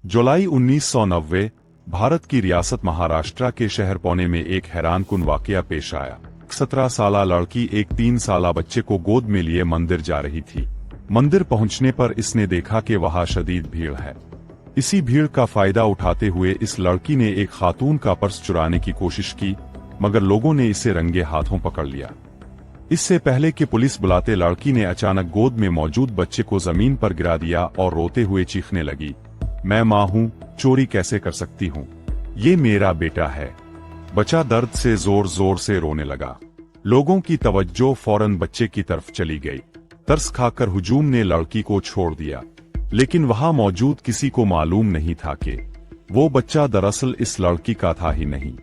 जुलाई 1990 भारत की रियासत महाराष्ट्र के शहर पुणे में एक हैरानकुन वाकया पेश आया। 17 साला लड़की एक 3 साला बच्चे को गोद में लिए मंदिर जा रही थी। मंदिर पहुंचने पर इसने देखा कि वहां शदीद भीड़ है। इसी भीड़ का फायदा उठाते हुए इस लड़की ने एक खातून का पर्स चुराने की कोशिश की, मगर लोगों ने इसे रंगे हाथों पकड़ लिया। इससे पहले कि पुलिस बुलाते लड़की ने अचानक गोद में मौजूद बच्चे को जमीन पर गिरा दिया और रोते हुए चीखने लगी, मैं मां हूं, चोरी कैसे कर सकती हूं, ये मेरा बेटा है। बच्चा दर्द से जोर जोर से रोने लगा। लोगों की तवज्जो फौरन बच्चे की तरफ चली गई। तरस खाकर हुजूम ने लड़की को छोड़ दिया, लेकिन वहां मौजूद किसी को मालूम नहीं था कि वो बच्चा दरअसल इस लड़की का था ही नहीं।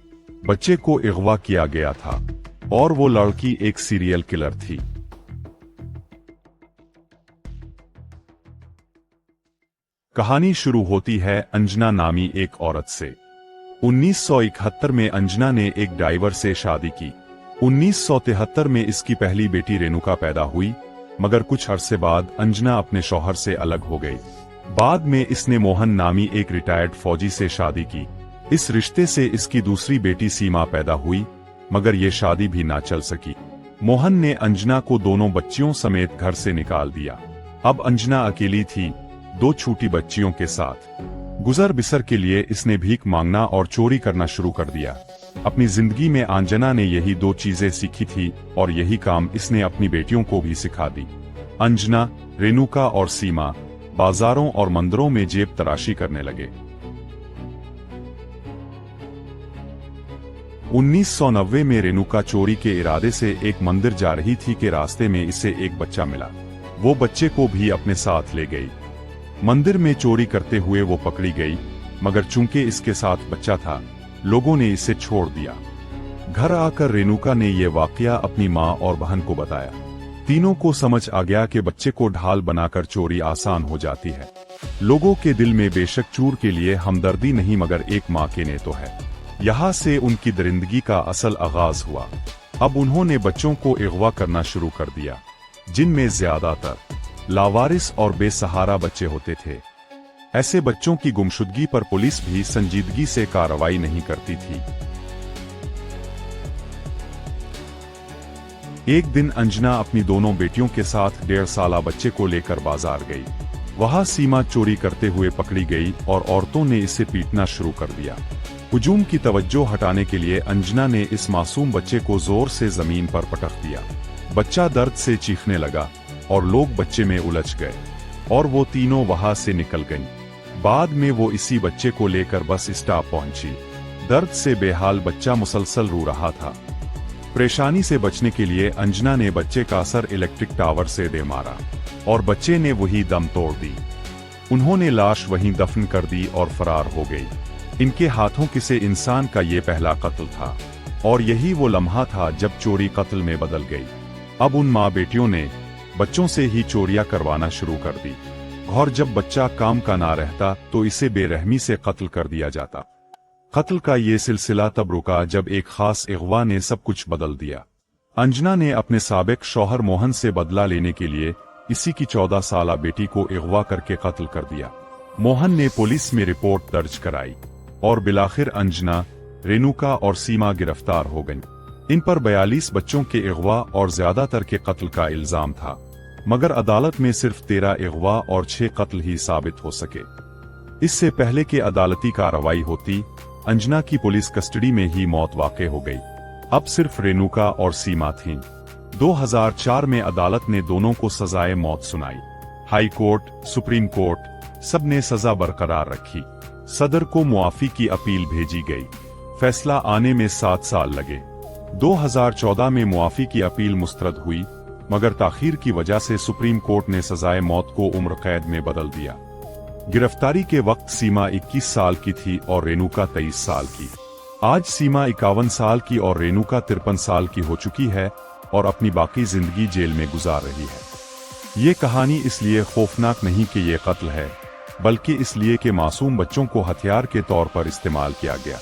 बच्चे को अगवा किया गया था और वो लड़की एक सीरियल किलर थी। कहानी शुरू होती है अंजना नामी एक औरत से। 1971 में अंजना ने एक ड्राइवर से शादी की। 1973 में इसकी पहली बेटी रेणुका पैदा हुई, मगर कुछ अरसे बाद अंजना अपने शौहर से अलग हो गई। बाद में इसने मोहन नामी एक रिटायर्ड फौजी से शादी की। इस रिश्ते से इसकी दूसरी बेटी सीमा पैदा हुई, मगर ये शादी भी ना चल सकी। मोहन ने अंजना को दोनों बच्चियों समेत घर से निकाल दिया। अब अंजना अकेली थी, 2 छोटी बच्चियों के साथ। गुजर बिसर के लिए इसने भीख मांगना और चोरी करना शुरू कर दिया। अपनी जिंदगी में अंजना ने यही 2 चीजें सीखी थी और यही काम इसने अपनी बेटियों को भी सिखा दी। अंजना, रेणुका और सीमा बाजारों और मंदिरों में जेब तराशी करने लगे। 1990 में रेणुका चोरी के इरादे से एक मंदिर जा रही थी कि रास्ते में इसे एक बच्चा मिला। वो बच्चे को भी अपने साथ ले गई। मंदिर में चोरी करते हुए वो पकड़ी गई, मगर चूंकि इसके साथ बच्चा था, लोगों ने इसे छोड़ दिया। घर आकर रेणुका ने यह वाकया अपनी मां और बहन को बताया। तीनों को समझ आ गया कि बच्चे को ढाल बनाकर चोरी आसान हो जाती है। लोगों के दिल में बेशक चोर के लिए हमदर्दी नहीं, मगर एक मां के ने तो है। यहाँ से उनकी दरिंदगी का असल आगाज हुआ। अब उन्होंने बच्चों को अगवा करना शुरू कर दिया, जिनमें ज्यादातर लावारिस और बेसहारा बच्चे होते थे। ऐसे बच्चों की गुमशुदगी पर पुलिस भी संजीदगी से कार्रवाई नहीं करती थी। एक दिन अंजना अपनी दोनों बेटियों के साथ 1.5 साला बच्चे को लेकर बाजार गई। वहां सीमा चोरी करते हुए पकड़ी गई और औरतों ने इसे पीटना शुरू कर दिया। हुजूम की तवज्जो हटाने के लिए अंजना ने इस मासूम बच्चे को जोर से जमीन पर पटक दिया। बच्चा दर्द से चीखने लगा और लोग बच्चे में उलझ गए और वो तीनों वहां से निकल गईं। बाद में वो इसी बच्चे को लेकर बस स्टॉप पहुंची। दर्द से बेहाल बच्चा मुसलसल रो रहा था। परेशानी से बचने के लिए अंजना ने बच्चे का सर इलेक्ट्रिक टावर से दे मारा और बच्चे ने वही दम तोड़ दी। उन्होंने लाश वहीं दफन कर दी और फरार हो गई। इनके हाथों किसी इंसान का ये पहला कत्ल था और यही वो लम्हा था जब चोरी कत्ल में बदल गई। अब उन माँ बेटियों ने बच्चों से ही चोरियां करवाना शुरू कर दी और जब बच्चा काम का ना रहता तो इसे बेरहमी से कत्ल कर दिया जाता। कत्ल का ये सिलसिला तब रुका जब एक खास अगवा ने सब कुछ बदल दिया। अंजना ने अपने साबिक शौहर मोहन से बदला लेने के लिए इसी की 14 साला बेटी को अगवा करके कत्ल कर दिया। मोहन ने पुलिस में रिपोर्ट दर्ज कराई और बिलाखिर अंजना, रेणुका और सीमा गिरफ्तार हो गईं। इन पर 42 बच्चों के अगवा और ज्यादातर के कत्ल का इल्जाम था, मगर अदालत में सिर्फ 13 अगवा और 6 कत्ल ही साबित हो सके। इससे पहले कि अदालती कार्रवाई होती, अंजना की पुलिस कस्टडी में ही मौत वाक़ई हो गई। अब सिर्फ रेणुका और सीमा थीं। 2004 में अदालत ने दोनों को सजाए मौत सुनाई। हाई कोर्ट, सुप्रीम कोर्ट सब ने सजा बरकरार रखी। सदर को मुआफी की अपील भेजी गई। फैसला आने में 7 साल लगे। 2014 में मुआफी की अपील मुस्तरद हुई, मगर ताखीर की वजह से सुप्रीम कोर्ट ने सजाए मौत को उम्र कैद में बदल दिया। गिरफ्तारी के वक्त सीमा 21 साल की थी और रेणुका 23 साल की। आज सीमा 51 साल की और रेणुका 53 साल की हो चुकी है और अपनी बाकी जिंदगी जेल में गुजार रही है। ये कहानी इसलिए खौफनाक नहीं कि ये कत्ल है, बल्कि इसलिए कि मासूम बच्चों को हथियार के तौर पर इस्तेमाल किया गया।